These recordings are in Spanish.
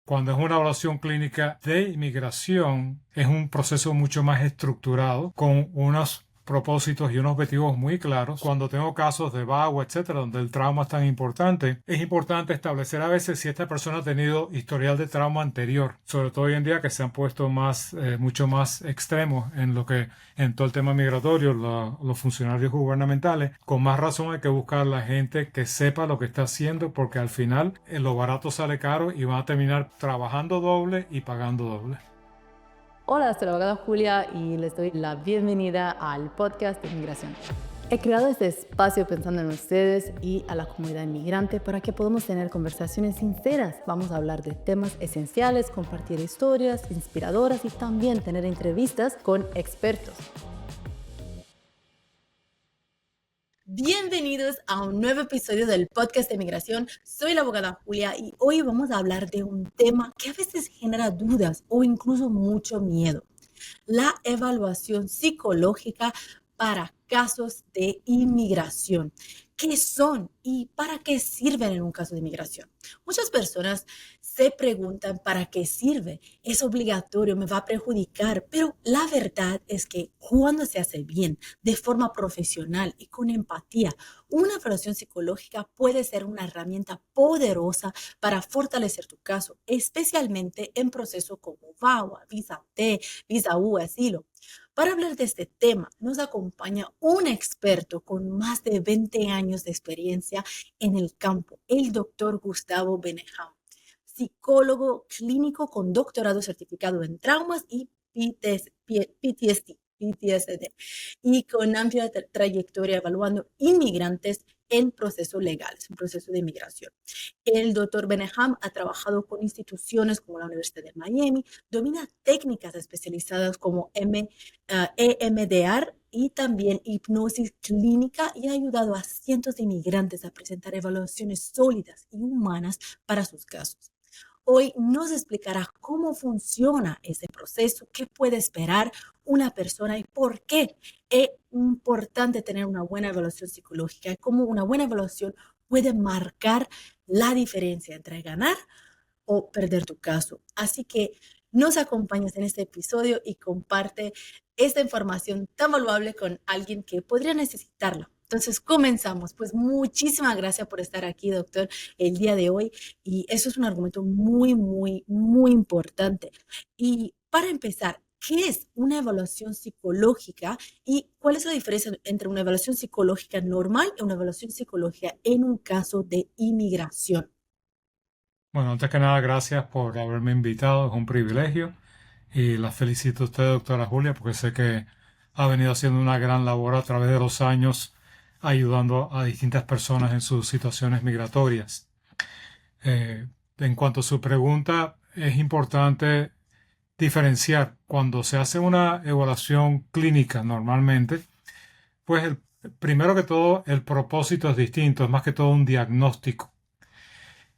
Cuando es una evaluación clínica de inmigración, es un proceso mucho más estructurado, con unos propósitos y unos objetivos muy claros. Cuando tengo casos de VAWA, etcétera, donde el trauma es tan importante, es importante establecer a veces si esta persona ha tenido historial de trauma anterior, sobre todo hoy en día que se han puesto mucho más extremos en todo el tema migratorio, los funcionarios gubernamentales. Con más razón hay que buscar a la gente que sepa lo que está haciendo, porque al final lo barato sale caro y van a terminar trabajando doble y pagando doble. Hola, soy la abogada Julia y les doy la bienvenida al podcast de Inmigración. He creado este espacio pensando en ustedes y a la comunidad inmigrante para que podamos tener conversaciones sinceras. Vamos a hablar de temas esenciales, compartir historias inspiradoras y también tener entrevistas con expertos. Bienvenidos a un nuevo episodio del podcast de Migración. Soy la abogada Julia y hoy vamos a hablar de un tema que a veces genera dudas o incluso mucho miedo: la evaluación psicológica para casos de inmigración. ¿Qué son y para qué sirven en un caso de inmigración? Muchas personas se preguntan para qué sirve. ¿Es obligatorio? ¿Me va a perjudicar? Pero la verdad es que cuando se hace bien, de forma profesional y con empatía, una evaluación psicológica puede ser una herramienta poderosa para fortalecer tu caso, especialmente en procesos como VAWA, Visa T, Visa U, asilo. Para hablar de este tema, nos acompaña un experto con más de 20 años de experiencia en el campo, el doctor Gustavo Beneham, psicólogo clínico con doctorado certificado en traumas y PTSD, y con amplia trayectoria evaluando inmigrantes en procesos legales, en proceso de inmigración. El doctor Beneham ha trabajado con instituciones como la Universidad de Miami, domina técnicas especializadas como EMDR y también hipnosis clínica, y ha ayudado a cientos de inmigrantes a presentar evaluaciones sólidas y humanas para sus casos. Hoy nos explicará cómo funciona ese proceso, qué puede esperar una persona y por qué es importante tener una buena evaluación psicológica, y cómo una buena evaluación puede marcar la diferencia entre ganar o perder tu caso. Así que nos acompañas en este episodio y comparte esta información tan valuable con alguien que podría necesitarla. Entonces, comenzamos. Pues muchísimas gracias por estar aquí, doctor, el día de hoy. Y eso es un argumento muy, muy, muy importante. Y para empezar, ¿qué es una evaluación psicológica y cuál es la diferencia entre una evaluación psicológica normal y una evaluación psicológica en un caso de inmigración? Bueno, antes que nada, gracias por haberme invitado, es un privilegio y la felicito a usted, doctora Julia, porque sé que ha venido haciendo una gran labor a través de los años ayudando a distintas personas en sus situaciones migratorias. En cuanto a su pregunta, es importante diferenciar cuando se hace una evaluación clínica normalmente, pues primero que todo el propósito es distinto, es más que todo un diagnóstico.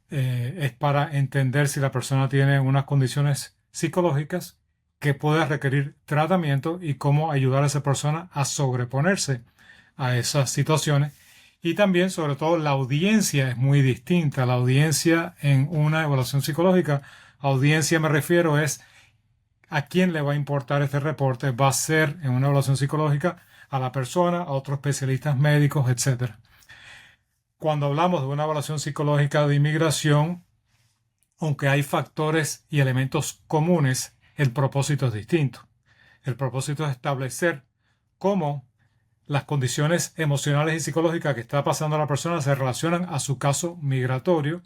Es para entender si la persona tiene unas condiciones psicológicas que pueda requerir tratamiento y cómo ayudar a esa persona a sobreponerse a esas situaciones. Y también, sobre todo, la audiencia es muy distinta. La audiencia en una evaluación psicológica, audiencia me refiero es a quién le va a importar este reporte. Va a ser en una evaluación psicológica a la persona, a otros especialistas médicos, etc. Cuando hablamos de una evaluación psicológica de inmigración, aunque hay factores y elementos comunes, el propósito es distinto. El propósito es establecer cómo las condiciones emocionales y psicológicas que está pasando la persona se relacionan a su caso migratorio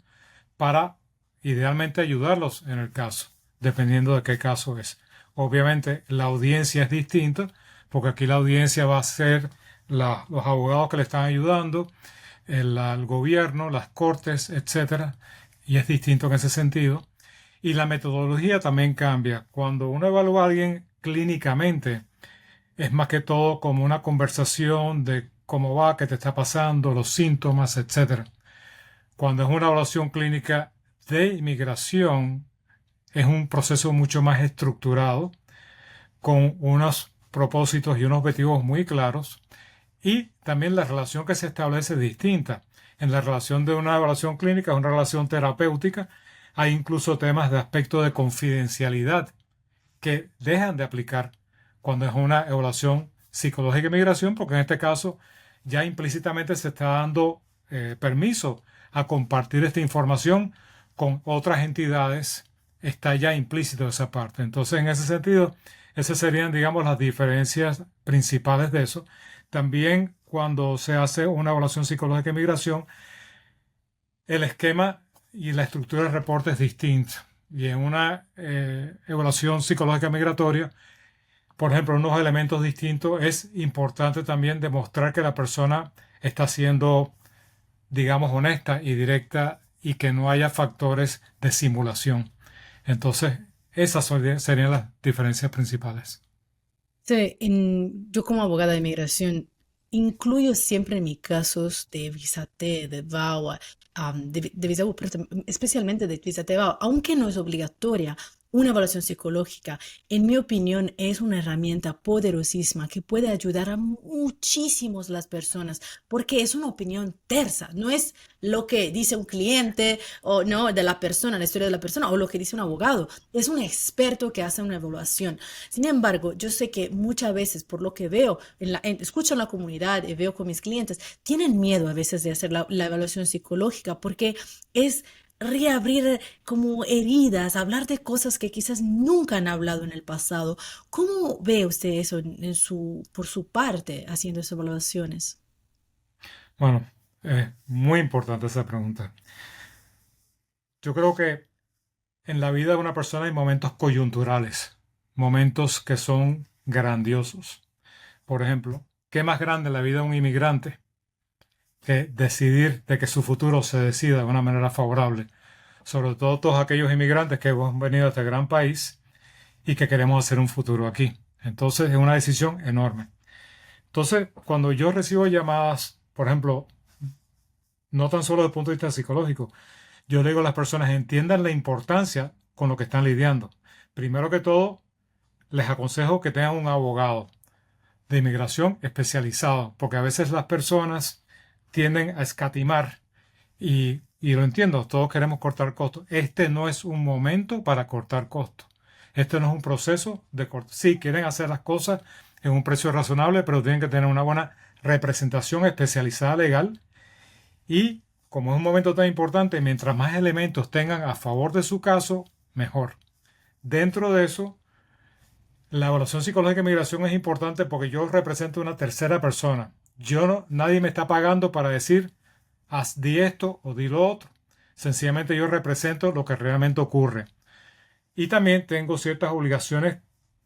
para idealmente ayudarlos en el caso, dependiendo de qué caso es. Obviamente la audiencia es distinta, porque aquí la audiencia va a ser los abogados que le están ayudando, el gobierno, las cortes, etcétera, y es distinto en ese sentido. Y la metodología también cambia. Cuando uno evalúa a alguien clínicamente, es más que todo como una conversación de cómo va, qué te está pasando, los síntomas, etcétera. Cuando es una evaluación clínica de inmigración, es un proceso mucho más estructurado, con unos propósitos y unos objetivos muy claros. Y también la relación que se establece es distinta. En la relación de una evaluación clínica es una relación terapéutica. Hay incluso temas de aspecto de confidencialidad que dejan de aplicar cuando es una evaluación psicológica de migración, porque en este caso ya implícitamente se está dando permiso a compartir esta información con otras entidades, está ya implícito esa parte. Entonces, en ese sentido, esas serían, digamos, las diferencias principales de eso. También cuando se hace una evaluación psicológica de migración, el esquema y la estructura del reporte es distinta. Y en una evaluación psicológica migratoria, por ejemplo, unos elementos distintos, es importante también demostrar que la persona está siendo, digamos, honesta y directa y que no haya factores de simulación. Entonces, esas serían las diferencias principales. Sí, yo como abogada de inmigración incluyo siempre en mis casos de visa T, de VAWA, de visa U, pero especialmente de visa T VAWA, aunque no es obligatoria, una evaluación psicológica, en mi opinión, es una herramienta poderosísima que puede ayudar a muchísimos las personas, porque es una opinión tersa, no es lo que dice un cliente o no de la persona, la historia de la persona o lo que dice un abogado, es un experto que hace una evaluación. Sin embargo, yo sé que muchas veces, por lo que veo, escucho en la comunidad y veo con mis clientes, tienen miedo a veces de hacer la evaluación psicológica porque es reabrir como heridas, hablar de cosas que quizás nunca han hablado en el pasado. ¿Cómo ve usted eso por su parte haciendo esas evaluaciones? Bueno, muy importante esa pregunta. Yo creo que en la vida de una persona hay momentos coyunturales, momentos que son grandiosos. Por ejemplo, ¿qué más grande en la vida de un inmigrante que decidir de que su futuro se decida de una manera favorable? Sobre todo todos aquellos inmigrantes que hemos venido a este gran país y que queremos hacer un futuro aquí. Entonces es una decisión enorme. Entonces, cuando yo recibo llamadas, por ejemplo, no tan solo desde el punto de vista psicológico, yo le digo a las personas entiendan la importancia con lo que están lidiando. Primero que todo, les aconsejo que tengan un abogado de inmigración especializado, porque a veces las personas tienden a escatimar y lo entiendo, todos queremos cortar costos. Este no es un momento para cortar costos. Este no es un proceso de cortar. Sí, quieren hacer las cosas en un precio razonable, pero tienen que tener una buena representación especializada legal y como es un momento tan importante, mientras más elementos tengan a favor de su caso, mejor. Dentro de eso, la evaluación psicológica de migración es importante porque yo represento una tercera persona. Yo no, nadie me está pagando para decir, haz di esto o di lo otro. Sencillamente yo represento lo que realmente ocurre. Y también tengo ciertas obligaciones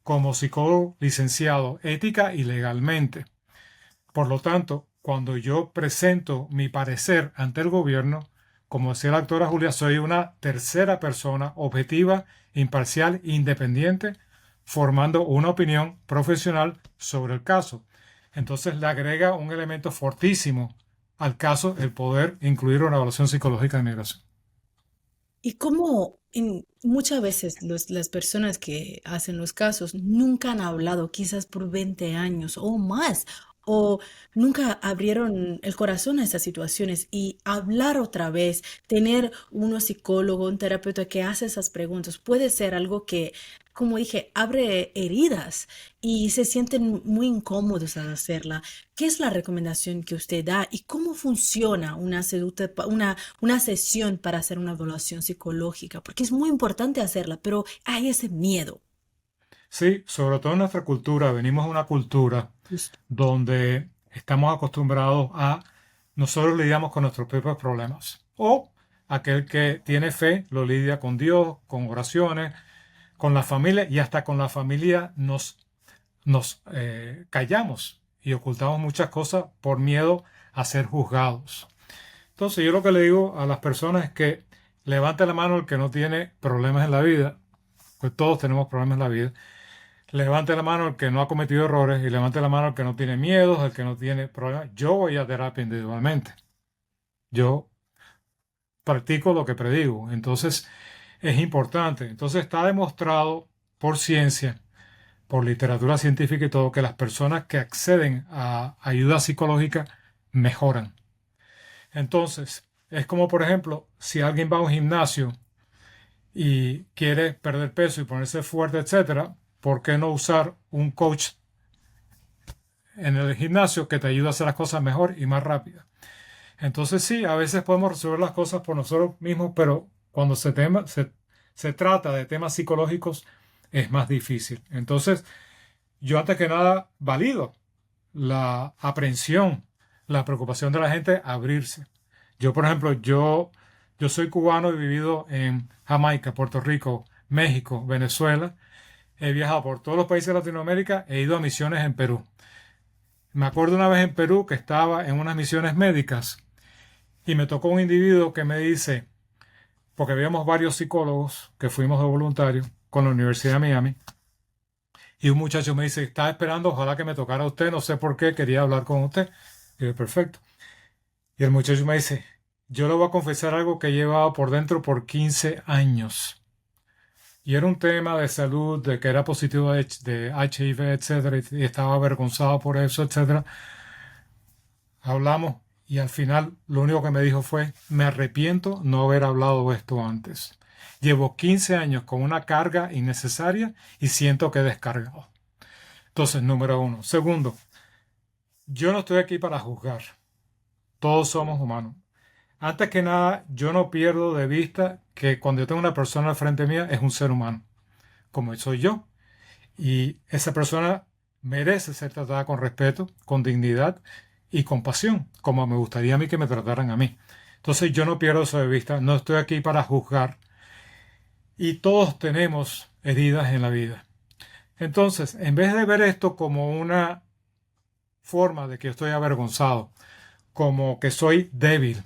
como psicólogo licenciado, ética y legalmente. Por lo tanto, cuando yo presento mi parecer ante el gobierno, como decía la doctora Julia, soy una tercera persona objetiva, imparcial e independiente, formando una opinión profesional sobre el caso. Entonces le agrega un elemento fortísimo al caso el poder incluir una evaluación psicológica de migración. Y como muchas veces las personas que hacen los casos nunca han hablado, quizás por 20 años o más, o nunca abrieron el corazón a esas situaciones y hablar otra vez, tener uno psicólogo, un terapeuta que hace esas preguntas, puede ser algo que, como dije, abre heridas y se sienten muy incómodos al hacerla. ¿Qué es la recomendación que usted da y cómo funciona una sesión para hacer una evaluación psicológica? Porque es muy importante hacerla, pero hay ese miedo. Sí, sobre todo en nuestra cultura, venimos de una cultura Justo. donde estamos acostumbrados a nosotros lidiamos con nuestros propios problemas. O aquel que tiene fe lo lidia con Dios, con oraciones, con la familia y hasta con la familia nos callamos y ocultamos muchas cosas por miedo a ser juzgados. Entonces yo lo que le digo a las personas es que levante la mano el que no tiene problemas en la vida, pues todos tenemos problemas en la vida. Levante la mano el que no ha cometido errores y levante la mano el que no tiene miedos, el que no tiene problemas. Yo voy a terapia individualmente. Yo practico lo que predigo. Entonces es importante. Entonces está demostrado por ciencia, por literatura científica y todo, que las personas que acceden a ayuda psicológica mejoran. Entonces, es como por ejemplo, si alguien va a un gimnasio y quiere perder peso y ponerse fuerte, etcétera, ¿por qué no usar un coach en el gimnasio que te ayude a hacer las cosas mejor y más rápido? Entonces sí, a veces podemos resolver las cosas por nosotros mismos, pero cuando se trata de temas psicológicos es más difícil. Entonces, yo antes que nada valido la aprensión, la preocupación de la gente a abrirse. Yo, por ejemplo, yo soy cubano, he vivido en Jamaica, Puerto Rico, México, Venezuela. He viajado por todos los países de Latinoamérica, he ido a misiones en Perú. Me acuerdo una vez en Perú que estaba en unas misiones médicas y me tocó un individuo que me dice, porque habíamos varios psicólogos que fuimos de voluntarios con la Universidad de Miami, y un muchacho me dice, estaba esperando, ojalá que me tocara a usted, no sé por qué, quería hablar con usted. Y yo, perfecto. Y el muchacho me dice, yo le voy a confesar algo que he llevado por dentro por 15 años. Y era un tema de salud, de que era positivo de HIV, etcétera, y estaba avergonzado por eso, etcétera. Hablamos y al final lo único que me dijo fue, me arrepiento no haber hablado esto antes. Llevo 15 años con una carga innecesaria y siento que he descargado. Entonces, número uno. Segundo, yo no estoy aquí para juzgar. Todos somos humanos. Antes que nada, yo no pierdo de vista que cuando yo tengo una persona al frente mía es un ser humano, como soy yo. Y esa persona merece ser tratada con respeto, con dignidad y compasión, como me gustaría a mí que me trataran a mí. Entonces yo no pierdo eso de vista, no estoy aquí para juzgar y todos tenemos heridas en la vida. Entonces, en vez de ver esto como una forma de que estoy avergonzado, como que soy débil,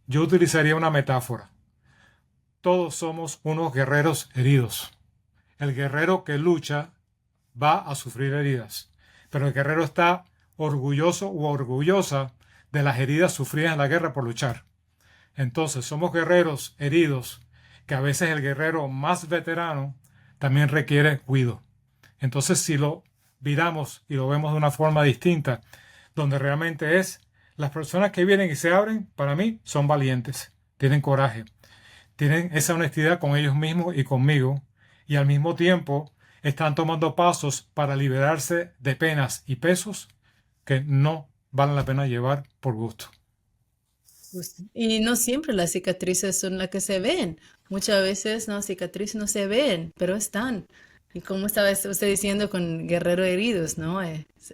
yo utilizaría una metáfora. Todos somos unos guerreros heridos. El guerrero que lucha va a sufrir heridas, pero el guerrero está orgulloso u orgullosa de las heridas sufridas en la guerra por luchar. Entonces somos guerreros heridos, que a veces el guerrero más veterano también requiere cuidado. Entonces si lo viramos y lo vemos de una forma distinta, donde realmente es las personas que vienen y se abren, para mí son valientes, tienen coraje, tienen esa honestidad con ellos mismos y conmigo, y al mismo tiempo están tomando pasos para liberarse de penas y pesos que no valen la pena llevar por gusto. Justo. Y no siempre las cicatrices son las que se ven. Muchas veces las cicatrices no se ven, pero están. Y como estaba usted diciendo con guerreros heridos, ¿no?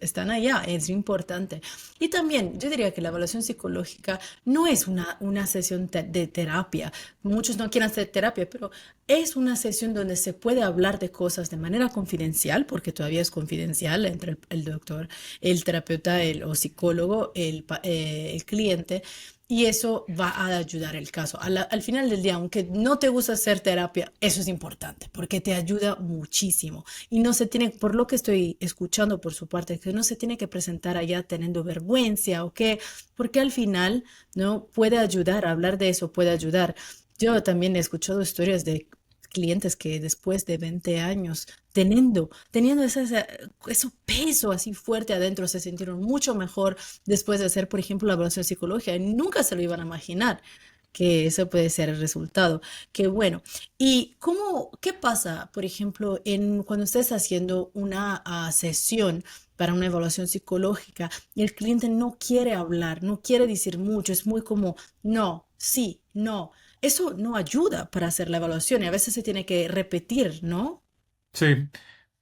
Están allá, es importante. Y también yo diría que la evaluación psicológica no es una sesión de terapia. Muchos no quieren hacer terapia, pero es una sesión donde se puede hablar de cosas de manera confidencial, porque todavía es confidencial entre el doctor, el terapeuta, o psicólogo, el cliente. Y eso va a ayudar el caso. Al final del día, aunque no te gusta hacer terapia, eso es importante porque te ayuda muchísimo. Y no se tiene, por lo que estoy escuchando por su parte, que no se tiene que presentar allá teniendo vergüenza o qué, porque al final, ¿no? Puede ayudar, hablar de eso puede ayudar. Yo también he escuchado historias de clientes que después de 20 años teniendo ese peso así fuerte adentro, se sintieron mucho mejor después de hacer, por ejemplo, la evaluación psicológica. Y nunca se lo iban a imaginar que eso puede ser el resultado. Qué bueno. ¿Y qué pasa, por ejemplo, cuando estés haciendo una sesión para una evaluación psicológica y el cliente no quiere hablar, no quiere decir mucho, es muy como no, sí, no? Eso no ayuda para hacer la evaluación y a veces se tiene que repetir, ¿no? Sí,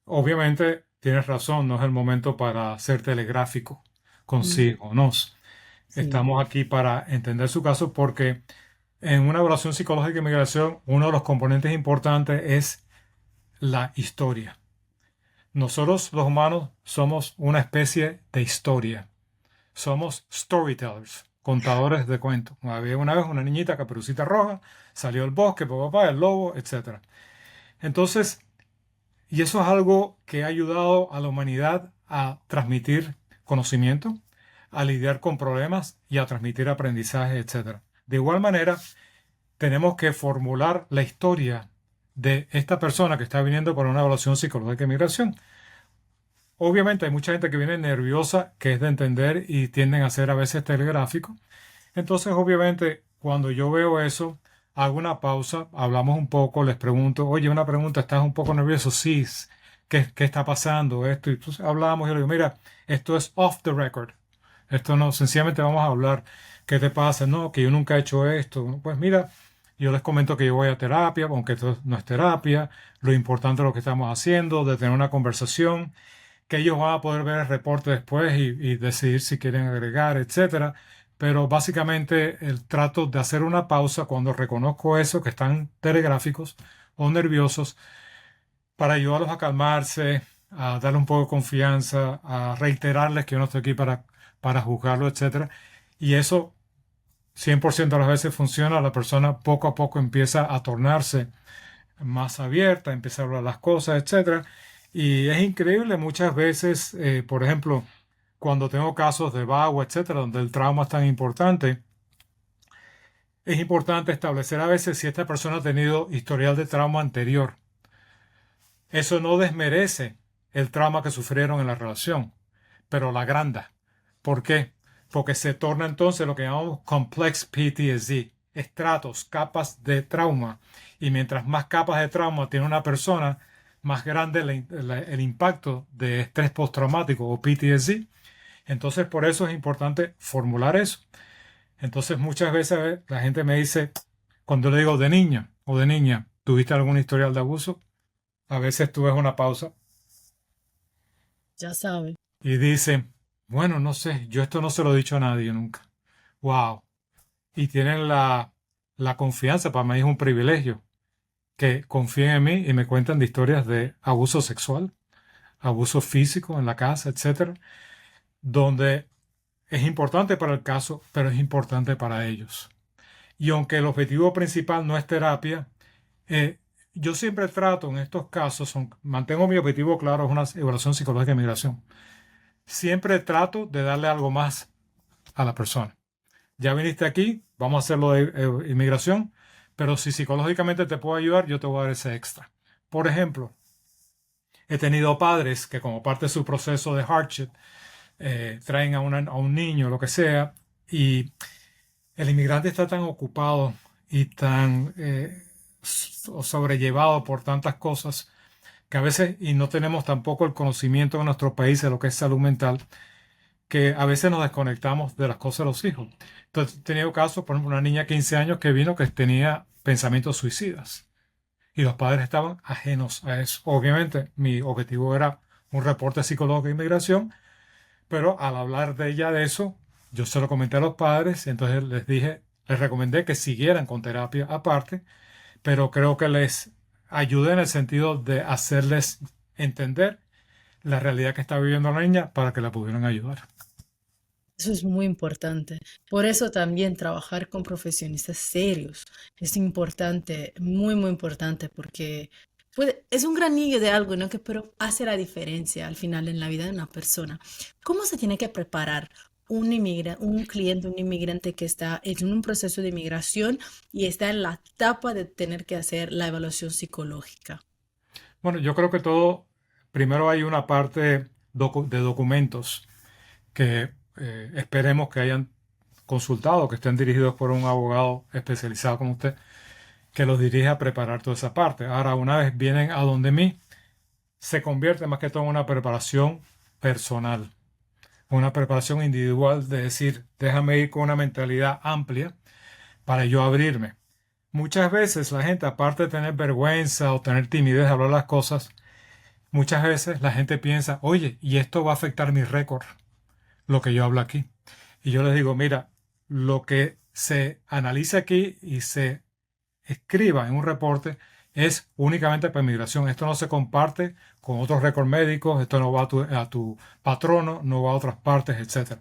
obviamente tienes razón, no es el momento para ser telegráfico Mm, consigo, no. sí. Estamos aquí para entender su caso porque en una evaluación psicológica de inmigración, uno de los componentes importantes es la historia. Nosotros los humanos somos una especie de historia. Somos storytellers, contadores de cuentos. Había una vez una niñita caperucita roja, salió al bosque, papá, el lobo, etc. Entonces, y eso es algo que ha ayudado a la humanidad a transmitir conocimiento, a lidiar con problemas y a transmitir aprendizaje, etc. De igual manera, tenemos que formular la historia de esta persona que está viniendo para una evaluación psicológica de migración. Obviamente hay mucha gente que viene nerviosa, que es de entender y tienden a ser a veces telegráficos. Entonces, obviamente, cuando yo veo eso, hago una pausa, hablamos un poco, les pregunto, oye, una pregunta, ¿estás un poco nervioso? Sí, ¿qué está pasando? Esto, y entonces hablamos y yo le digo, mira, esto es off the record. Esto no, sencillamente vamos a hablar. ¿Qué te pasa? No, que yo nunca he hecho esto. Pues mira, yo les comento que yo voy a terapia, aunque esto no es terapia, lo importante es lo que estamos haciendo, de tener una conversación, que ellos van a poder ver el reporte después y decidir si quieren agregar, etcétera. Pero básicamente el trato de hacer una pausa cuando reconozco eso, que están telegráficos o nerviosos, para ayudarlos a calmarse, a darle un poco de confianza, a reiterarles que yo no estoy aquí para juzgarlo, etcétera. Y eso 100% de las veces funciona, la persona poco a poco empieza a tornarse más abierta, empieza a hablar las cosas, etcétera. Y es increíble muchas veces, por ejemplo, cuando tengo casos de VAWA, etcétera, donde el trauma es tan importante, es importante establecer a veces si esta persona ha tenido historial de trauma anterior. Eso no desmerece el trauma que sufrieron en la relación, pero la agranda. ¿Por qué? Porque se torna entonces lo que llamamos complex PTSD, estratos, capas de trauma. Y mientras más capas de trauma tiene una persona, más grande el impacto de estrés postraumático o PTSD. Entonces, por eso es importante formular eso. Entonces, muchas veces la gente me dice, cuando le digo de niña o de niña, ¿tuviste algún historial de abuso? A veces tú ves una pausa Ya sabe. y dicen, bueno, no sé, yo esto no se lo he dicho a nadie nunca. Wow. Y tienen la confianza, para mí es un privilegio, que confíen en mí y me cuentan de historias de abuso sexual, abuso físico en la casa, etcétera, donde es importante para el caso, pero es importante para ellos. Y aunque el objetivo principal no es terapia, eh, yo siempre trato en estos casos, mantengo mi objetivo claro, es una evaluación psicológica de migración. Siempre trato de darle algo más a la persona. Ya viniste aquí, vamos a hacerlo de inmigración, pero si psicológicamente te puedo ayudar, yo te voy a dar ese extra. Por ejemplo, he tenido padres que como parte de su proceso de hardship traen a un niño, lo que sea, y el inmigrante está tan ocupado y tan sobrellevado por tantas cosas que a veces, y no tenemos tampoco el conocimiento en nuestro país de lo que es salud mental, que a veces nos desconectamos de las cosas de los hijos. Entonces, he tenido casos, por ejemplo, una niña de 15 años que vino que tenía pensamientos suicidas y los padres estaban ajenos a eso. Obviamente, mi objetivo era un reporte psicológico de inmigración, pero al hablar de ella de eso, yo se lo comenté a los padres, y entonces les dije, les recomendé que siguieran con terapia aparte, pero creo que les ayude en el sentido de hacerles entender la realidad que está viviendo la niña para que la pudieran ayudar. Eso es muy importante. Por eso también trabajar con profesionistas serios es importante, muy, muy importante, porque es un granillo de algo, ¿no? Que pero hace la diferencia al final en la vida de una persona. ¿Cómo se tiene que preparar un cliente, un inmigrante que está en un proceso de inmigración y está en la etapa de tener que hacer la evaluación psicológica? Bueno, yo creo que todo, primero hay una parte de documentos que esperemos que hayan consultado, que estén dirigidos por un abogado especializado como usted, que los dirija a preparar toda esa parte. Ahora, una vez vienen a donde mí, se convierte más que todo en una preparación personal, una preparación individual de decir, déjame ir con una mentalidad amplia para yo abrirme. Muchas veces la gente, aparte de tener vergüenza o tener timidez de hablar las cosas, muchas veces la gente piensa, oye, y esto va a afectar mi récord, lo que yo hablo aquí. Y yo les digo, mira, lo que se analiza aquí y se escriba en un reporte es únicamente para inmigración. Esto no se comparte con otros récords médicos, esto no va a tu patrono, no va a otras partes, etcétera.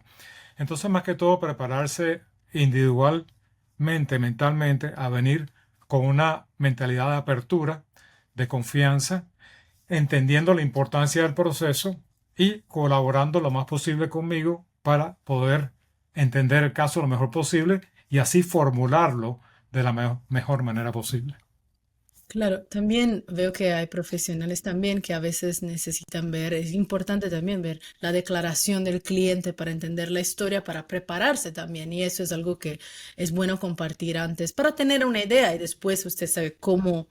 Entonces, más que todo, prepararse individualmente, mentalmente, a venir con una mentalidad de apertura, de confianza, entendiendo la importancia del proceso y colaborando lo más posible conmigo para poder entender el caso lo mejor posible y así formularlo de la mejor manera posible. Claro, también veo que hay profesionales también que a veces necesitan ver, es importante también ver la declaración del cliente para entender la historia, para prepararse también. Y eso es algo que es bueno compartir antes para tener una idea y después usted sabe cómo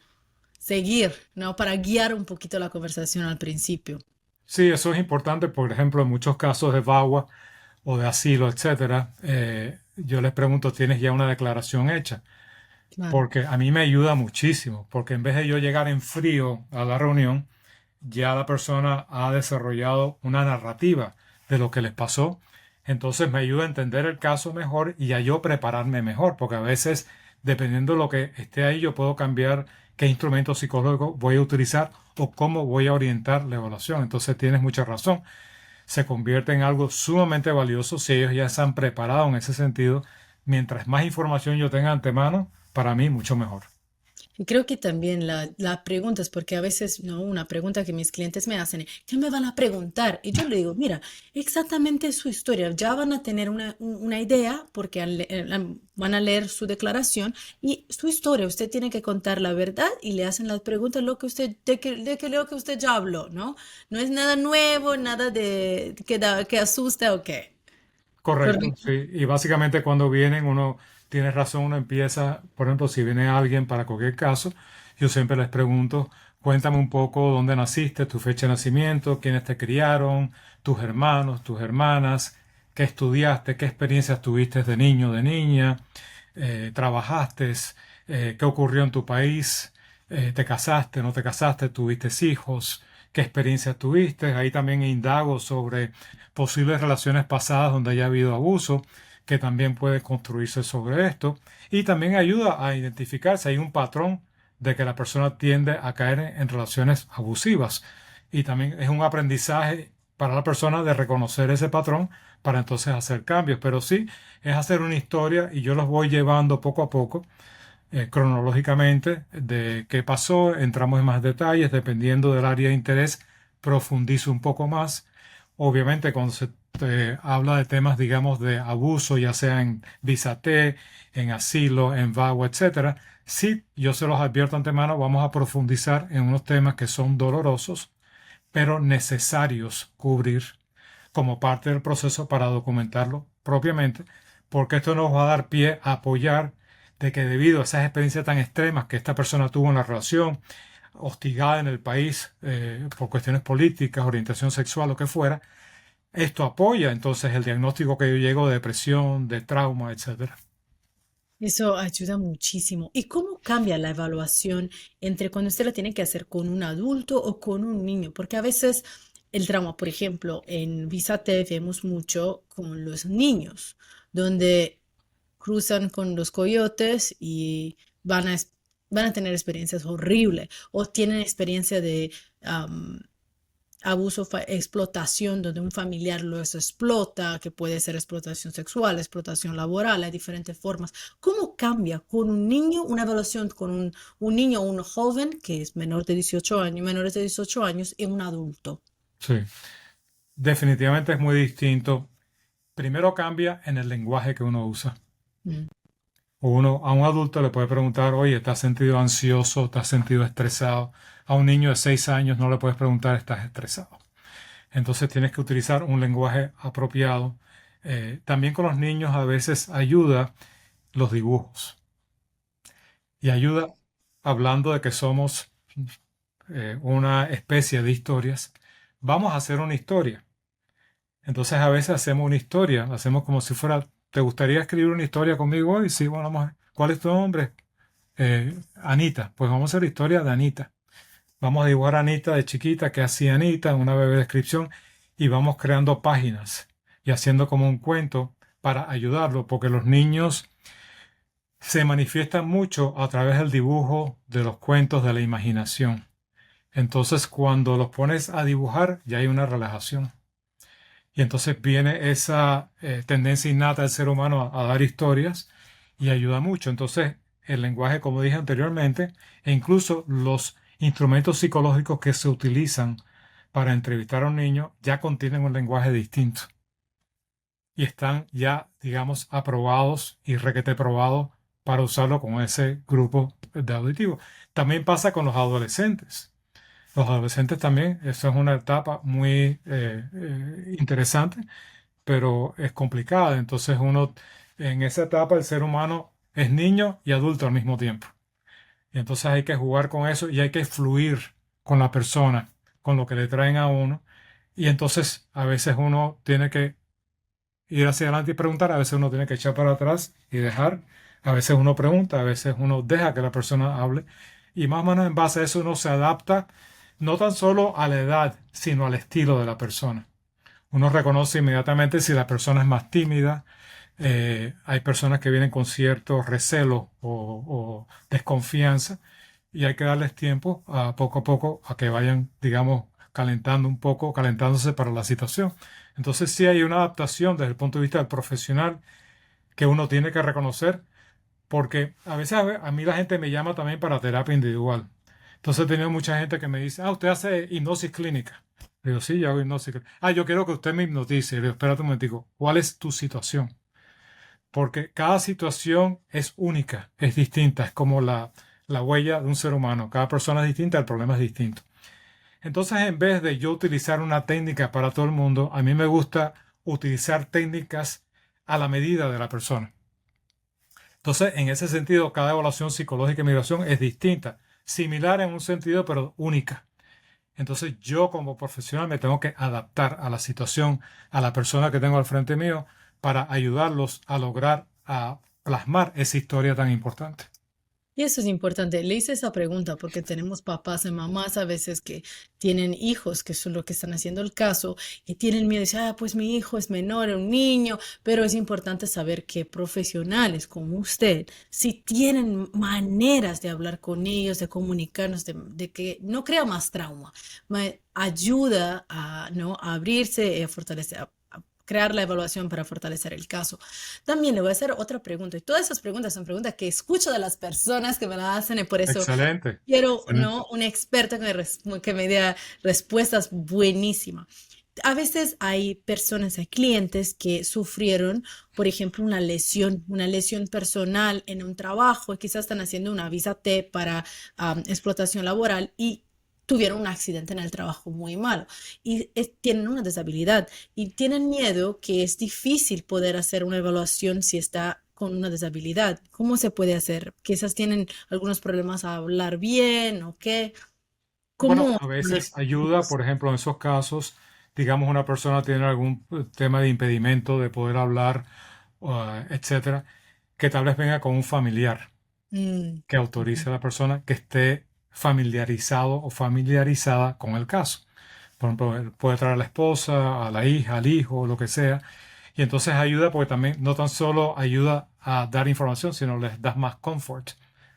seguir, ¿no? Para guiar un poquito la conversación al principio. Sí, eso es importante, por ejemplo, en muchos casos de VAWA o de asilo, etcétera, yo les pregunto, ¿tienes ya una declaración hecha? Claro. Porque a mí me ayuda muchísimo, porque en vez de yo llegar en frío a la reunión, ya la persona ha desarrollado una narrativa de lo que les pasó. Entonces me ayuda a entender el caso mejor y a yo prepararme mejor, porque a veces, dependiendo de lo que esté ahí, yo puedo cambiar qué instrumento psicológico voy a utilizar o cómo voy a orientar la evaluación. Entonces tienes mucha razón. Se convierte en algo sumamente valioso si ellos ya se han preparado en ese sentido. Mientras más información yo tenga antemano, para mí mucho mejor. Y creo que también la pregunta es porque a veces, no, una pregunta que mis clientes me hacen, ¿qué me van a preguntar? Y yo le digo, mira, exactamente su historia, ya van a tener una idea porque van a leer su declaración y su historia, usted tiene que contar la verdad y le hacen las preguntas lo que usted, de que lo que usted ya habló, ¿no? No es nada nuevo, nada de que asusta o qué. Correcto, Correcto. sí. Y básicamente cuando vienen, uno tiene razón, uno empieza, por ejemplo, si viene alguien para cualquier caso, yo siempre les pregunto, cuéntame un poco dónde naciste, tu fecha de nacimiento, quiénes te criaron, tus hermanos, tus hermanas, qué estudiaste, qué experiencias tuviste de niño, de niña, trabajaste, qué ocurrió en tu país, te casaste, no te casaste, tuviste hijos, qué experiencias tuviste. Ahí también indago sobre posibles relaciones pasadas donde haya habido abuso, que también puede construirse sobre esto. Y también ayuda a identificar si hay un patrón de que la persona tiende a caer en relaciones abusivas. Y también es un aprendizaje para la persona de reconocer ese patrón para entonces hacer cambios. Pero sí, es hacer una historia y yo los voy llevando poco a poco, cronológicamente, de qué pasó, entramos en más detalles, dependiendo del área de interés, profundizo un poco más. Obviamente, cuando se habla de temas, digamos, de abuso, ya sea en visa T, en asilo, en VAWA, etcétera, sí, yo se los advierto antemano, vamos a profundizar en unos temas que son dolorosos, pero necesarios cubrir como parte del proceso para documentarlo propiamente, porque esto nos va a dar pie a apoyar de que debido a esas experiencias tan extremas que esta persona tuvo en la relación, hostigada en el país por cuestiones políticas, orientación sexual, lo que fuera, esto apoya entonces el diagnóstico que yo llego de depresión, de trauma, etcétera. Eso ayuda muchísimo. ¿Y cómo cambia la evaluación entre cuando usted la tiene que hacer con un adulto o con un niño? Porque a veces el trauma, por ejemplo, en Visate vemos mucho con los niños, donde cruzan con los coyotes y van a tener experiencias horribles o tienen experiencia de abuso, explotación, donde un familiar los explota, que puede ser explotación sexual, explotación laboral, hay diferentes formas. ¿Cómo cambia con un niño, una evaluación con un niño o un joven que es menor de 18 años, menores de 18 años y un adulto? Sí, definitivamente es muy distinto. Primero cambia en el lenguaje que uno usa. Mm. Uno, a un adulto le puede preguntar, oye, ¿te has sentido ansioso? ¿Te has sentido estresado? A un niño de 6 años no le puedes preguntar, ¿estás estresado? Entonces tienes que utilizar un lenguaje apropiado. También con los niños a veces ayuda los dibujos y ayuda hablando de que somos una especie de historias. Vamos a hacer una historia. Entonces a veces hacemos una historia, hacemos como si fuera, ¿te gustaría escribir una historia conmigo hoy? Sí, bueno, vamos a ver. ¿Cuál es tu nombre? Anita. Pues vamos a hacer la historia de Anita. Vamos a dibujar a Anita de chiquita, qué hacía Anita, una breve descripción, y vamos creando páginas y haciendo como un cuento para ayudarlo, porque los niños se manifiestan mucho a través del dibujo, de los cuentos, de la imaginación. Entonces, cuando los pones a dibujar, ya hay una relajación. Y entonces viene esa tendencia innata del ser humano a dar historias y ayuda mucho. Entonces, el lenguaje, como dije anteriormente, e incluso los instrumentos psicológicos que se utilizan para entrevistar a un niño ya contienen un lenguaje distinto y están ya, digamos, aprobados y requete probados para usarlo con ese grupo de auditivo. También pasa con los adolescentes. Los adolescentes también, eso es una etapa muy interesante, pero es complicada. Entonces uno, en esa etapa el ser humano es niño y adulto al mismo tiempo. Y entonces hay que jugar con eso y hay que fluir con la persona, con lo que le traen a uno. Y entonces a veces uno tiene que ir hacia adelante y preguntar, a veces uno tiene que echar para atrás y dejar, a veces uno pregunta, a veces uno deja que la persona hable. Y más o menos en base a eso uno se adapta no tan solo a la edad, sino al estilo de la persona. Uno reconoce inmediatamente si la persona es más tímida. Hay personas que vienen con cierto recelo o desconfianza y hay que darles tiempo a poco a que vayan, digamos, calentando un poco, calentándose para la situación. Entonces sí hay una adaptación desde el punto de vista del profesional que uno tiene que reconocer porque a veces a mí la gente me llama también para terapia individual. Entonces he tenido mucha gente que me dice, usted hace hipnosis clínica. Le digo, sí, yo hago hipnosis clínica. Yo quiero que usted me hipnotice. Le digo, espérate un momentico, ¿cuál es tu situación? Porque cada situación es única, es distinta, es como la huella de un ser humano. Cada persona es distinta, el problema es distinto. Entonces, en vez de yo utilizar una técnica para todo el mundo, a mí me gusta utilizar técnicas a la medida de la persona. Entonces, en ese sentido, cada evaluación psicológica de migración es distinta, similar en un sentido, pero única. Entonces, yo como profesional me tengo que adaptar a la situación, a la persona que tengo al frente mío, para ayudarlos a lograr, a plasmar esa historia tan importante. Y eso es importante. Le hice esa pregunta porque tenemos papás y mamás a veces que tienen hijos, que son lo que están haciendo el caso, y tienen miedo. Dicen, pues mi hijo es menor, es un niño, pero es importante saber que profesionales como usted, si tienen maneras de hablar con ellos, de comunicarnos, de que no crea más trauma, ayuda a, ¿no?, a abrirse, a fortalecer, a crear la evaluación para fortalecer el caso. También le voy a hacer otra pregunta, y todas esas preguntas son preguntas que escucho de las personas que me las hacen, y por eso Excelente, quiero, excelente. ¿no?, un experto que me dé respuestas buenísimas. A veces hay personas, hay clientes que sufrieron, por ejemplo, una lesión personal en un trabajo, y quizás están haciendo una visa T para explotación laboral y tuvieron un accidente en el trabajo muy malo y tienen una deshabilidad y tienen miedo que es difícil poder hacer una evaluación si está con una deshabilidad. ¿Cómo se puede hacer? Quizás tienen algunos problemas a hablar bien o qué. Bueno, ¿Cómo a manejan veces ayuda, eso? por ejemplo, en esos casos, digamos, una persona tiene algún tema de impedimento de poder hablar, etcétera, que tal vez venga con un familiar Mm, que ujú. autorice a la persona que esté familiarizado o familiarizada con el caso. Por ejemplo, él puede traer a la esposa, a la hija, al hijo, lo que sea. Y entonces ayuda porque también no tan solo ayuda a dar información, sino les das más comfort,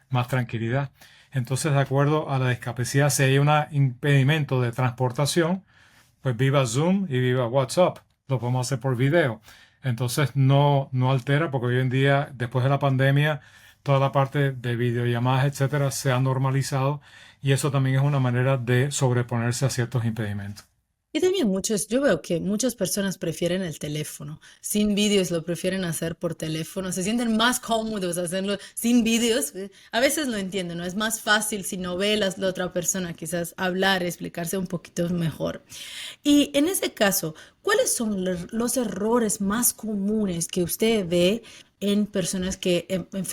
más tranquilidad. Entonces, de acuerdo a la discapacidad, si hay un impedimento de transportación, pues viva Zoom y viva WhatsApp. Lo podemos hacer por video. Entonces no altera porque hoy en día, después de la pandemia, toda la parte de videollamadas, etcétera, se ha normalizado y eso también es una manera de sobreponerse a ciertos impedimentos. Y también yo veo que muchas personas prefieren el teléfono. Sin vídeos lo prefieren hacer por teléfono. Se sienten más cómodos hacerlo sin vídeos. A veces lo entiendo, ¿no? Es más fácil si no ve la otra persona, quizás hablar, explicarse un poquito mejor. Y en ese caso, ¿cuáles son los errores más comunes que usted ve en personas que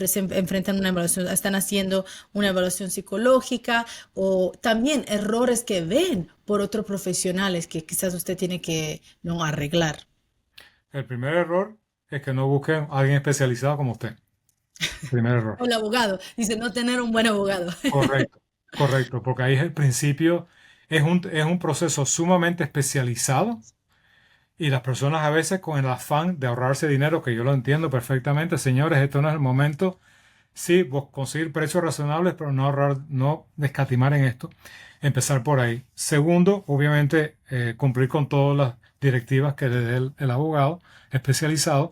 se enfrentan una evaluación, están haciendo una evaluación psicológica, o también errores que ven por otros profesionales que quizás usted tiene que no arreglar? El primer error es que no busquen a alguien especializado como usted. Primer error. O el abogado, dice no tener un buen abogado. Correcto, correcto, porque ahí es el principio, es un proceso sumamente especializado y las personas a veces con el afán de ahorrarse dinero, que yo lo entiendo perfectamente, señores, esto no es el momento. Sí, conseguir precios razonables, pero no ahorrar, no escatimar en esto. Empezar por ahí. Segundo, obviamente, cumplir con todas las directivas que le dé el abogado especializado.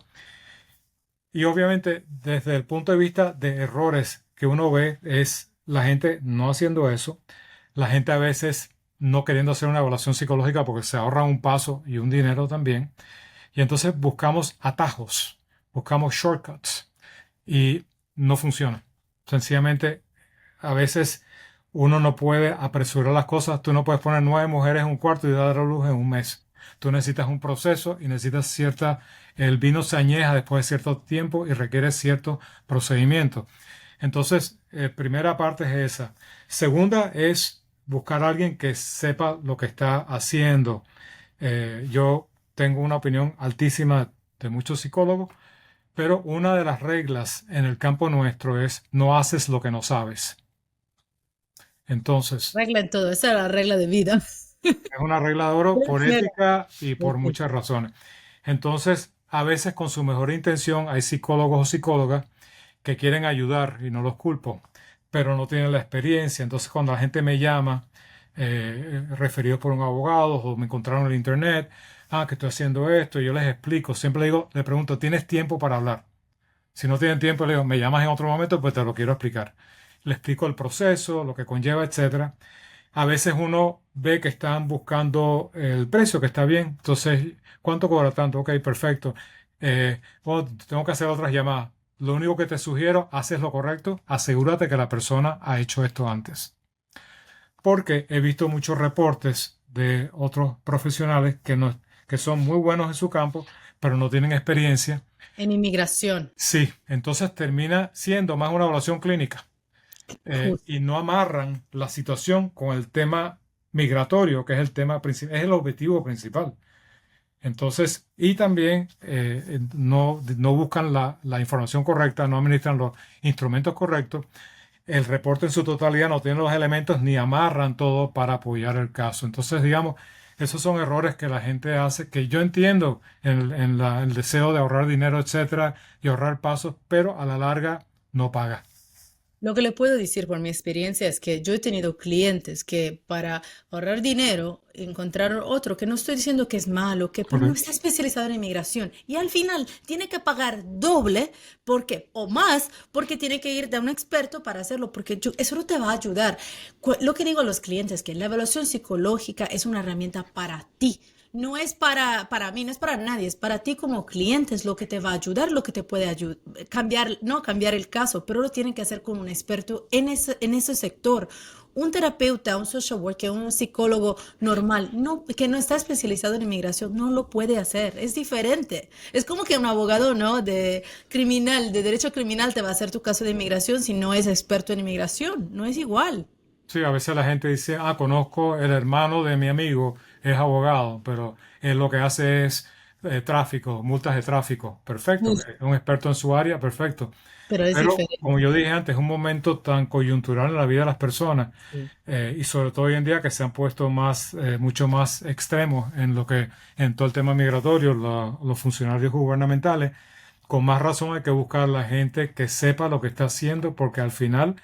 Y obviamente, desde el punto de vista de errores que uno ve, es la gente no haciendo eso. La gente a veces no queriendo hacer una evaluación psicológica porque se ahorra un paso y un dinero también. Y entonces buscamos atajos, buscamos shortcuts y no funciona. Sencillamente a veces uno no puede apresurar las cosas. Tú no puedes poner 9 mujeres en un cuarto y dar a luz en un mes. Tú necesitas un proceso y necesitas el vino se añeja después de cierto tiempo y requiere cierto procedimiento. Entonces, primera parte es esa. Segunda es buscar a alguien que sepa lo que está haciendo. Yo tengo una opinión altísima de muchos psicólogos, pero una de las reglas en el campo nuestro es no haces lo que no sabes. Entonces, Regla en todo, esa es la regla de vida. es una regla de oro por Primera. ética y por Ok. muchas razones. Entonces, a veces con su mejor intención hay psicólogos o psicólogas que quieren ayudar y no los culpo, pero no tienen la experiencia. Entonces, cuando la gente me llama, referidos por un abogado o me encontraron en el internet, que estoy haciendo esto, y yo les explico, siempre le digo, le pregunto, ¿tienes tiempo para hablar? Si no tienen tiempo, le digo, me llamas en otro momento, pues te lo quiero explicar. Le explico el proceso, lo que conlleva, etcétera. A veces uno ve que están buscando el precio, que está bien. Entonces, ¿cuánto cobra tanto? Ok, perfecto. Tengo que hacer otras llamadas. Lo único que te sugiero, haces lo correcto, asegúrate que la persona ha hecho esto antes. Porque he visto muchos reportes de otros profesionales que son muy buenos en su campo, pero no tienen experiencia. En inmigración, Sí, entonces termina siendo más una evaluación clínica, justo. y no amarran la situación con el tema migratorio, que es el tema principal, es el objetivo principal. Entonces, y también no buscan la información correcta, no administran los instrumentos correctos. El reporte en su totalidad no tiene los elementos ni amarran todo para apoyar el caso. Entonces, digamos, esos son errores que la gente hace, que yo entiendo el deseo de ahorrar dinero, etcétera, y ahorrar pasos, pero a la larga no paga. Lo que le puedo decir por mi experiencia es que yo he tenido clientes que para ahorrar dinero encontraron otro, que no estoy diciendo que es malo, pero no está Correcto. especializado en inmigración. Y al final tiene que pagar doble, porque, o más, porque tiene que ir de un experto para hacerlo, porque eso no te va a ayudar. Lo que digo a los clientes es que la evaluación psicológica es una herramienta para ti. No es para mí, no es para nadie, es para ti como cliente, es lo que te va a ayudar, lo que te puede cambiar, no cambiar el caso, pero lo tienen que hacer con un experto en ese sector. Un terapeuta, un social worker, un psicólogo normal, no, que no está especializado en inmigración, no lo puede hacer, es diferente. Es como que un abogado, ¿no? De criminal, de derecho criminal, te va a hacer tu caso de inmigración si no es experto en inmigración, no es igual. Sí, a veces la gente dice, conozco el hermano de mi amigo, es abogado, pero él lo que hace es tráfico, multas de tráfico. Perfecto, Uf, es un experto en su área, perfecto. pero es Pero como diferente. yo dije antes, es un momento tan coyuntural en la vida de las personas, Sí. y sobre todo hoy en día que se han puesto mucho más extremos en todo el tema migratorio, los funcionarios gubernamentales. Con más razón hay que buscar la gente que sepa lo que está haciendo, porque al final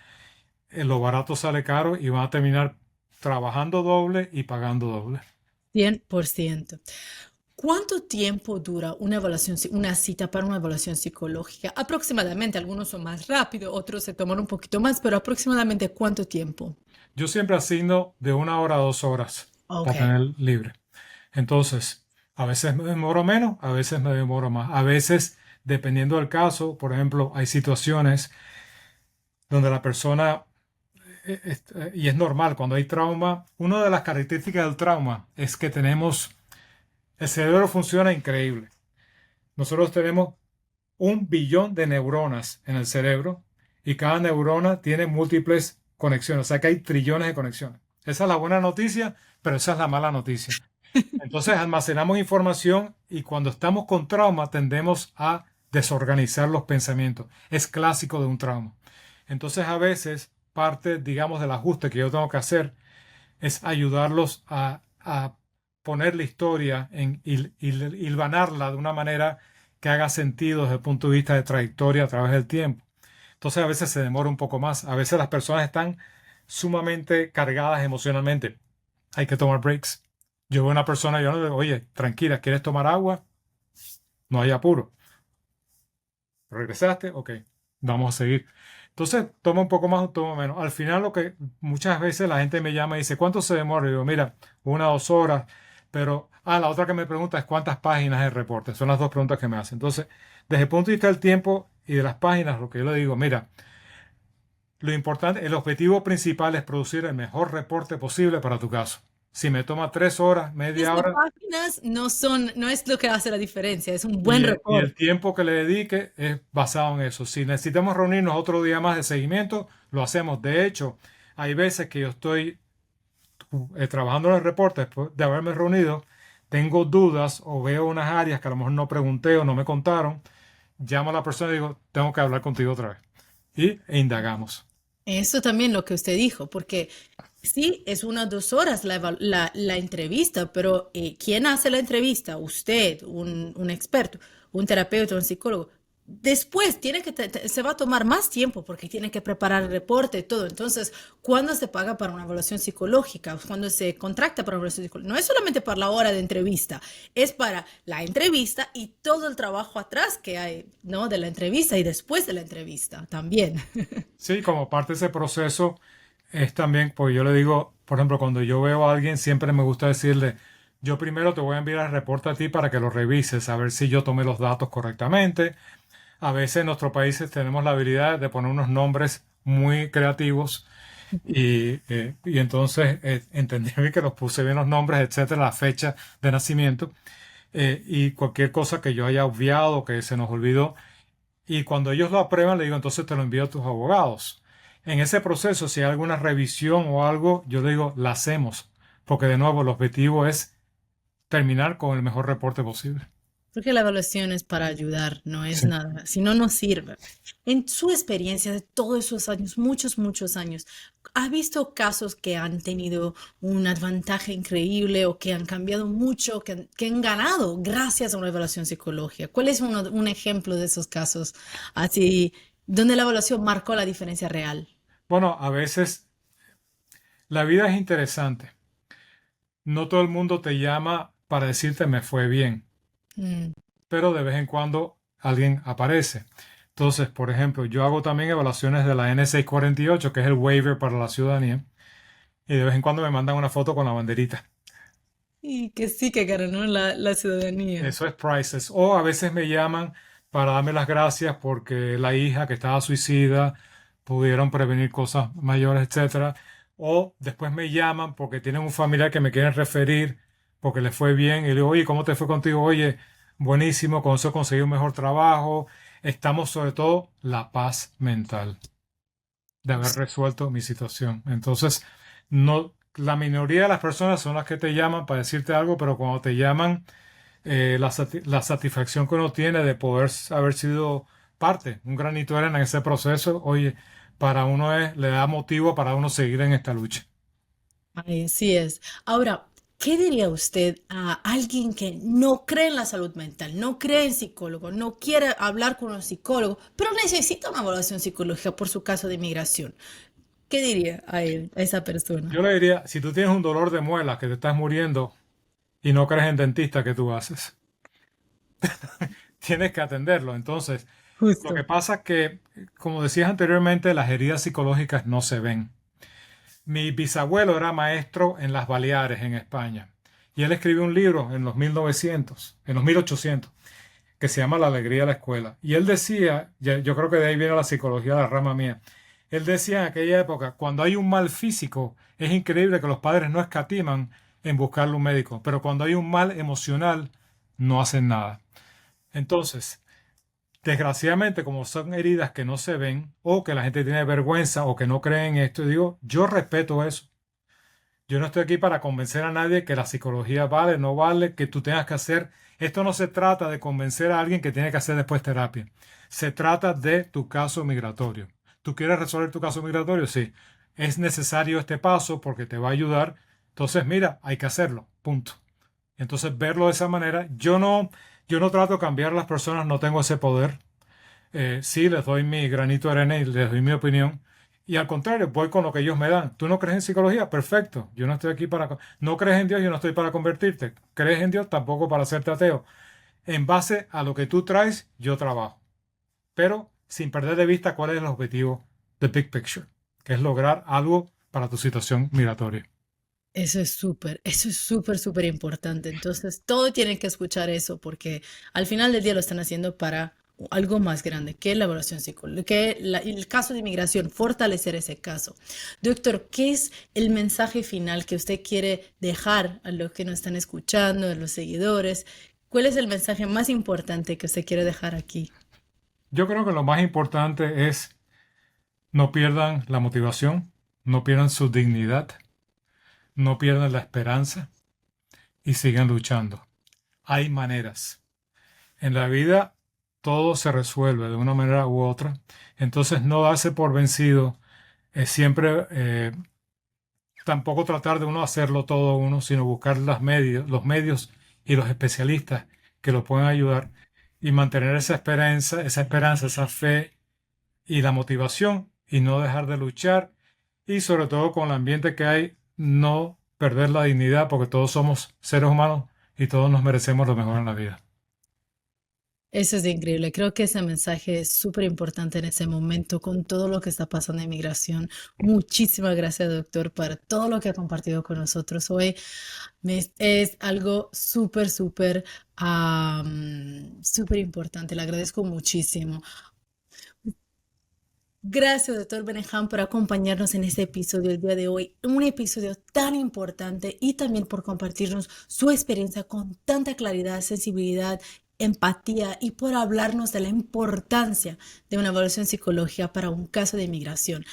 lo barato sale caro y van a terminar trabajando doble y pagando doble. 100%. ¿Cuánto tiempo dura una evaluación, una cita para una evaluación psicológica? Aproximadamente, algunos son más rápidos, otros se toman un poquito más, pero aproximadamente ¿cuánto tiempo? Yo siempre asigno de 1 hora a 2 horas Ok. para tener libre. Entonces, a veces me demoro menos, a veces me demoro más. A veces, dependiendo del caso, por ejemplo, hay situaciones donde la persona, y es normal, cuando hay trauma, una de las características del trauma es que el cerebro funciona increíble. Nosotros tenemos 1 billón de neuronas en el cerebro y cada neurona tiene múltiples conexiones, o sea que hay trillones de conexiones. Esa es la buena noticia, pero esa es la mala noticia. Entonces almacenamos información y cuando estamos con trauma tendemos a desorganizar los pensamientos. Es clásico de un trauma. Entonces a veces parte, digamos, del ajuste que yo tengo que hacer es ayudarlos a poner la historia hilvanarla de una manera que haga sentido desde el punto de vista de trayectoria a través del tiempo. Entonces a veces se demora un poco más. A veces las personas están sumamente cargadas emocionalmente. Hay que tomar breaks. Yo veo a una persona y yo le digo, oye, tranquila, ¿quieres tomar agua? No hay apuro. ¿Regresaste? Ok, vamos a seguir. Entonces, toma un poco más o toma menos. Al final, lo que muchas veces la gente me llama y dice, ¿cuánto se demora? Y digo, mira, 1 o 2 horas. Pero, la otra que me pregunta es cuántas páginas es el reporte. Son las dos preguntas que me hacen. Entonces, desde el punto de vista del tiempo y de las páginas, lo que yo le digo, mira, lo importante, el objetivo principal es producir el mejor reporte posible para tu caso. Si me toma 3 horas, media 15 hora, páginas no es lo que hace la diferencia, es un buen y el reporte. tiempo que le dedique es basado en eso. Si necesitamos reunirnos otro día más de seguimiento, lo hacemos. De hecho, hay veces que yo estoy trabajando en el reporte después de haberme reunido, tengo dudas o veo unas áreas que a lo mejor no pregunté o no me contaron, llamo a la persona y digo, tengo que hablar contigo otra vez. E indagamos. Eso también lo que usted dijo, porque sí, es 1 o 2 horas la entrevista, pero ¿quién hace la entrevista? Usted, un experto, un terapeuta, un psicólogo. Después se va a tomar más tiempo porque tiene que preparar el reporte y todo. Entonces, ¿cuándo se paga para una evaluación psicológica? ¿Cuándo se contrata para una evaluación psicológica? No es solamente para la hora de entrevista, es para la entrevista y todo el trabajo atrás que hay, ¿no? De la entrevista y después de la entrevista también. Sí, como parte de ese proceso es también, pues yo le digo, por ejemplo, cuando yo veo a alguien, siempre me gusta decirle, yo primero te voy a enviar el reporte a ti para que lo revises, a ver si yo tomé los datos correctamente. A veces en nuestros países tenemos la habilidad de poner unos nombres muy creativos y entonces entender que los puse bien los nombres, etcétera, la fecha de nacimiento y cualquier cosa que yo haya obviado, que se nos olvidó. Y cuando ellos lo aprueban, le digo, entonces te lo envío a tus abogados. En ese proceso, si hay alguna revisión o algo, yo le digo, la hacemos, porque de nuevo el objetivo es terminar con el mejor reporte posible. Porque la evaluación es para ayudar, no es Sí. nada, si no, no sirve. En su experiencia de todos esos años, muchos, muchos años, ¿ha visto casos que han tenido un advantaje increíble o que han cambiado mucho, que han ganado gracias a una evaluación psicológica? ¿Cuál es un ejemplo de esos casos así, donde la evaluación marcó la diferencia real? Bueno, a veces la vida es interesante. No todo el mundo te llama para decirte me fue bien, Mm, pero de vez en cuando alguien aparece. Entonces, por ejemplo, yo hago también evaluaciones de la N648, que es el waiver para la ciudadanía, y de vez en cuando me mandan una foto con la banderita. y que sí que ganó la ciudadanía. Eso es priceless. O a veces me llaman para darme las gracias porque la hija que estaba suicida pudieron prevenir cosas mayores, etcétera. O después me llaman porque tienen un familiar que me quieren referir porque les fue bien y le digo, oye, ¿cómo te fue contigo? Oye, buenísimo, con eso conseguí un mejor trabajo. Estamos sobre todo la paz mental de haber resuelto mi situación. Entonces, no, la minoría de las personas son las que te llaman para decirte algo, pero cuando te llaman la satisfacción que uno tiene de poder haber sido parte, un granito de arena en ese proceso, oye, para uno le da motivo para uno seguir en esta lucha. Ay, así es. Ahora, ¿qué diría usted a alguien que no cree en la salud mental, no cree en psicólogo, no quiere hablar con un psicólogo, pero necesita una evaluación psicológica por su caso de inmigración? ¿Qué diría a él, a esa persona? Yo le diría, si tú tienes un dolor de muelas que te estás muriendo y no crees en dentista, ¿qué tú haces? Tienes que atenderlo. Entonces, lo que Justo. pasa es que, como decías anteriormente, las heridas psicológicas no se ven. Mi bisabuelo era maestro en las Baleares, en España, y él escribió un libro en los 1900, en los 1800, que se llama La alegría de la escuela. Y él decía, yo creo que de ahí viene la psicología de la rama mía, él decía en aquella época, cuando hay un mal físico, es increíble que los padres no escatiman en buscarle un médico, pero cuando hay un mal emocional, no hacen nada. Entonces, desgraciadamente, como son heridas que no se ven, o que la gente tiene vergüenza, o que no creen en esto, digo, yo respeto eso. Yo no estoy aquí para convencer a nadie que la psicología vale, no vale, que tú tengas que hacer. Esto no se trata de convencer a alguien que tiene que hacer después terapia. Se trata de tu caso migratorio. ¿Tú quieres resolver tu caso migratorio? Sí. Es necesario este paso porque te va a ayudar. Entonces, mira, hay que hacerlo. Punto. Entonces, verlo de esa manera, yo no trato de cambiar a las personas, no tengo ese poder. Sí, les doy mi granito de arena y les doy mi opinión. Y al contrario, voy con lo que ellos me dan. ¿Tú no crees en psicología? Perfecto. Yo no estoy aquí para... No crees en Dios, yo no estoy para convertirte. ¿Crees en Dios? Tampoco para hacerte ateo. En base a lo que tú traes, yo trabajo. Pero sin perder de vista cuál es el objetivo de Big Picture, que es lograr algo para tu situación migratoria. Eso es súper, súper importante. Entonces, todos tienen que escuchar eso porque al final del día lo están haciendo para algo más grande que la evaluación psicológica, que el caso de inmigración, fortalecer ese caso. Doctor, ¿qué es el mensaje final que usted quiere dejar a los que nos están escuchando, a los seguidores? ¿Cuál es el mensaje más importante que usted quiere dejar aquí? Yo creo que lo más importante es no pierdan la motivación, no pierdan su dignidad, no pierdan la esperanza y sigan luchando. Hay maneras. En la vida todo se resuelve de una manera u otra. Entonces no darse por vencido es siempre tampoco tratar de uno hacerlo todo uno, sino buscar los medios y los especialistas que lo puedan ayudar y mantener esa esperanza, esa fe y la motivación y no dejar de luchar y sobre todo con el ambiente que hay, no perder la dignidad porque todos somos seres humanos y todos nos merecemos lo mejor en la vida. Eso es increíble. Creo que ese mensaje es súper importante en ese momento con todo lo que está pasando en inmigración. Muchísimas gracias, doctor, por todo lo que ha compartido con nosotros hoy. Es algo súper, súper, súper importante. Le agradezco muchísimo. Gracias, doctor Beneham, por acompañarnos en este episodio el día de hoy. Un episodio tan importante y también por compartirnos su experiencia con tanta claridad, sensibilidad, empatía y por hablarnos de la importancia de una evaluación psicológica para un caso de inmigración.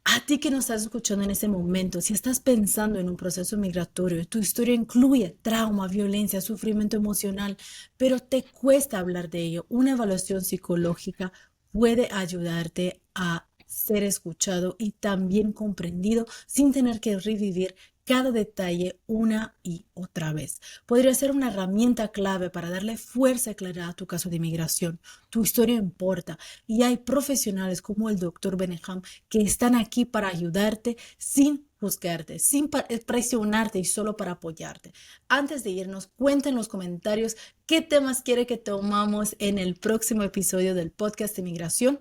A ti que nos estás escuchando en este momento, si estás pensando en un proceso migratorio, tu historia incluye trauma, violencia, sufrimiento emocional, pero te cuesta hablar de ello, una evaluación psicológica puede ayudarte a ser escuchado y también comprendido sin tener que revivir cada detalle una y otra vez. Podría ser una herramienta clave para darle fuerza y claridad a tu caso de inmigración. Tu historia importa y hay profesionales como el doctor Beneham que están aquí para ayudarte sin juzgarte, sin presionarte y solo para apoyarte. Antes de irnos, cuenta en los comentarios qué temas quiere que tomamos en el próximo episodio del podcast de inmigración.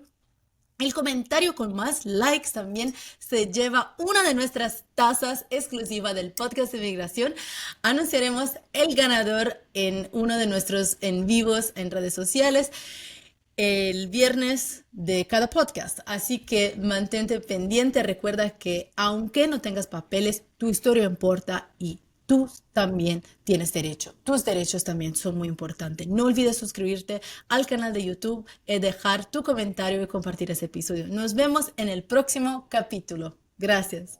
El comentario con más likes también se lleva una de nuestras tazas exclusivas del podcast de migración. Anunciaremos el ganador en uno de nuestros en vivos en redes sociales el viernes de cada podcast. Así que mantente pendiente. Recuerda que aunque no tengas papeles, tu historia importa y tú también tienes derecho. Tus derechos también son muy importantes. No olvides suscribirte al canal de YouTube, dejar tu comentario y compartir ese episodio. Nos vemos en el próximo capítulo. Gracias.